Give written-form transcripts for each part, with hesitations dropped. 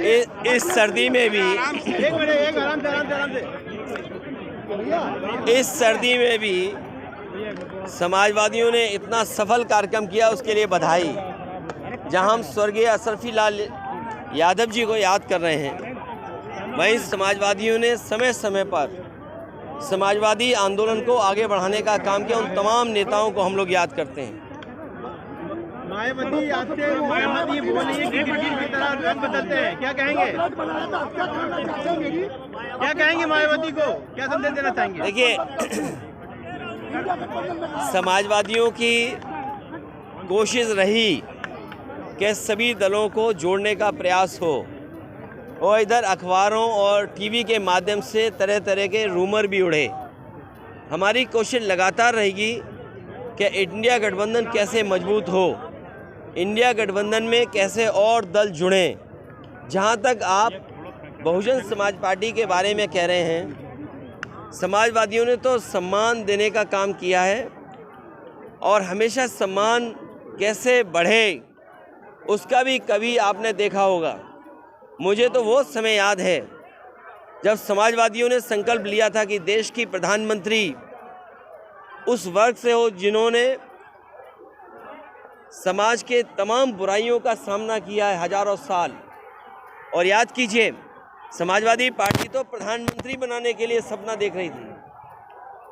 इस सर्दी में भी समाजवादियों ने इतना सफल कार्यक्रम किया, उसके लिए बधाई। जहां हम स्वर्गीय अशरफी लाल यादव जी को याद कर रहे हैं, वहीं समाजवादियों ने समय समय पर समाजवादी आंदोलन को आगे बढ़ाने का काम किया। उन तमाम नेताओं को हम लोग याद करते हैं। मायावती मायावती बोली है कि गिरगिट की तरह रंग बदलते हैं, क्या कहेंगे? क्या कहेंगे मायावती को, क्या संदेश देना चाहेंगे? देखिए, समाजवादियों की कोशिश रही कि सभी दलों को जोड़ने का प्रयास हो, और इधर अखबारों और टीवी के माध्यम से तरह तरह के रूमर भी उड़े। हमारी कोशिश लगातार रहेगी कि इंडिया गठबंधन कैसे मजबूत हो, इंडिया गठबंधन में कैसे और दल जुड़ें। जहां तक आप बहुजन समाज पार्टी के बारे में कह रहे हैं, समाजवादियों ने तो सम्मान देने का काम किया है, और हमेशा सम्मान कैसे बढ़े उसका भी कभी आपने देखा होगा। मुझे तो वो समय याद है जब समाजवादियों ने संकल्प लिया था कि देश की प्रधानमंत्री उस वर्ग से हो जिन्होंने समाज के तमाम बुराइयों का सामना किया है हजारों साल। और याद कीजिए, समाजवादी पार्टी तो प्रधानमंत्री बनाने के लिए सपना देख रही थी,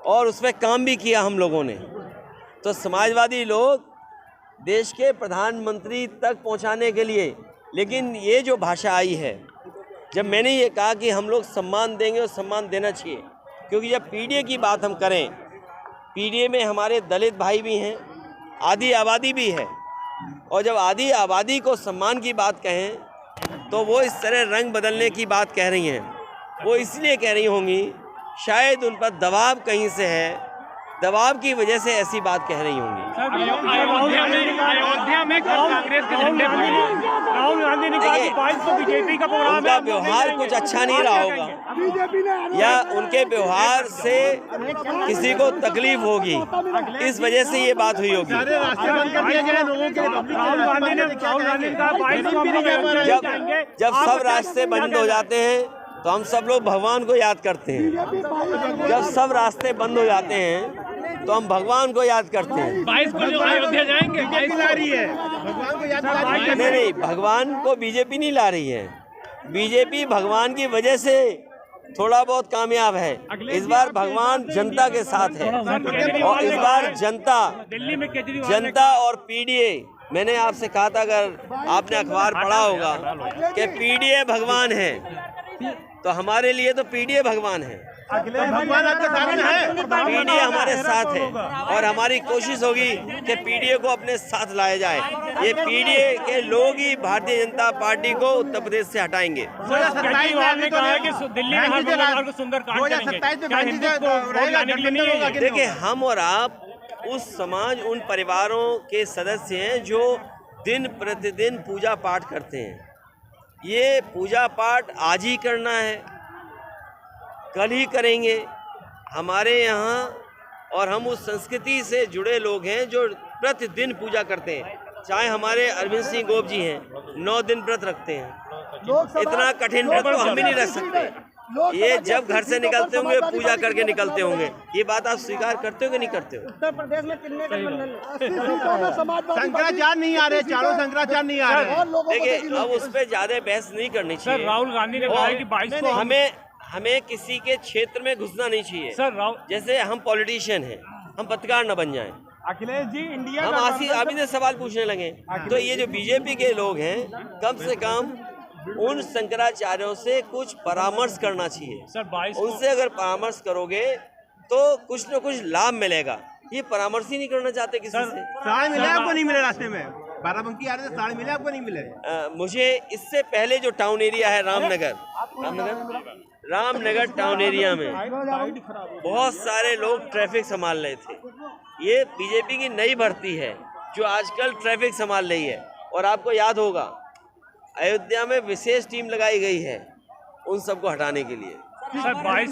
और उसमें काम भी किया हम लोगों ने। तो समाजवादी लोग देश के प्रधानमंत्री तक पहुंचाने के लिए, लेकिन ये जो भाषा आई है, जब मैंने ये कहा कि हम लोग सम्मान देंगे और सम्मान देना चाहिए, क्योंकि जब पीडीए की बात हम करें, पीडीए में हमारे दलित भाई भी हैं, आधी आबादी भी है, और जब आधी आबादी को सम्मान की बात कहें तो वो इस तरह रंग बदलने की बात कह रही हैं। वो इसलिए कह रही होंगी, शायद उन पर दबाव कहीं से है, दबाव की वजह से ऐसी बात कह रही होंगी। अयोध्या में कांग्रेस के झंडे राहुल गांधी ने कहा कि 22 को बीजेपी का प्रोग्राम है। उनका व्यवहार कुछ अच्छा नहीं रहा होगा, या उनके व्यवहार से किसी को तकलीफ होगी, इस वजह से ये बात हुई होगी। जब सब रास्ते बंद हो जाते हैं तो हम सब लोग भगवान को याद करते हैं। जब सब रास्ते बंद हो जाते हैं तो हम भगवान को याद करते हैं। 22 को जो अयोध्या जाएंगे, 22 ला रही है, भगवान को याद करेंगे। नहीं, भगवान को बीजेपी नहीं ला रही है। बीजेपी भगवान की वजह से थोड़ा बहुत कामयाब है। इस बार भगवान जनता के साथ है, और इस बार जनता और पीडीए, मैंने आपसे कहा था, अगर आपने अखबार पढ़ा होगा, कि पीडीए भगवान है, तो हमारे लिए तो पीडीए भगवान है। भगवान आपके साथ है, पीडीए हमारे साथ है, और हमारी कोशिश होगी कि पीडीए को अपने साथ लाया जाए। ये पीडीए के लोग ही भारतीय जनता पार्टी को उत्तर प्रदेश से हटाएंगे। 2027 में देखिए, हम और आप उस समाज, उन परिवारों के सदस्य हैं जो दिन प्रतिदिन पूजा पाठ करते हैं। ये पूजा पाठ आज ही करना है, कल ही करेंगे हमारे यहाँ, और हम उस संस्कृति से जुड़े लोग हैं जो प्रतिदिन पूजा करते हैं। चाहे हमारे अरविंद सिंह गोप जी हैं, 9 दिन व्रत रखते हैं। इतना कठिन व्रत तो हम भी नहीं रख सकते। ये जब घर से निकलते होंगे पूजा करके निकलते होंगे। ये बात आप स्वीकार करते हो कि नहीं करते हो? उत्तर प्रदेश में कितने गठबंधन? शंकराचार्य नहीं आ रहे, चारों शंकराचार्य नहीं आ रहे। देखिए, अब उस पर ज्यादा बहस नहीं करनी चाहिए। राहुल गांधी ने कहा कि 22 को हमें किसी के क्षेत्र में घुसना नहीं चाहिए। सर, जैसे हम पॉलिटिशियन हैं, हम पत्रकार न बन जाएं। अखिलेश जी, इंडिया हम अभी से सवाल पूछने लगे, तो ये जो बीजेपी के लोग हैं, कम से कम उन शंकराचार्यों से कुछ परामर्श करना चाहिए। सर, उनसे अगर परामर्श करोगे तो कुछ न कुछ लाभ मिलेगा। ये परामर्श ही नहीं करना चाहते किसी से। साढ़े मिले आपको नहीं मिले, रास्ते में बाराबंकी आ रहे थे, साढ़े मिले आपको नहीं मिले। मुझे इससे पहले जो टाउन एरिया है रामनगर टाउन एरिया में बहुत सारे लोग ट्रैफिक संभाल रहे थे। ये बीजेपी की नई भर्ती है जो आजकल ट्रैफिक संभाल रही है। और आपको याद होगा, अयोध्या में विशेष टीम लगाई गई है उन सबको हटाने के लिए। सर,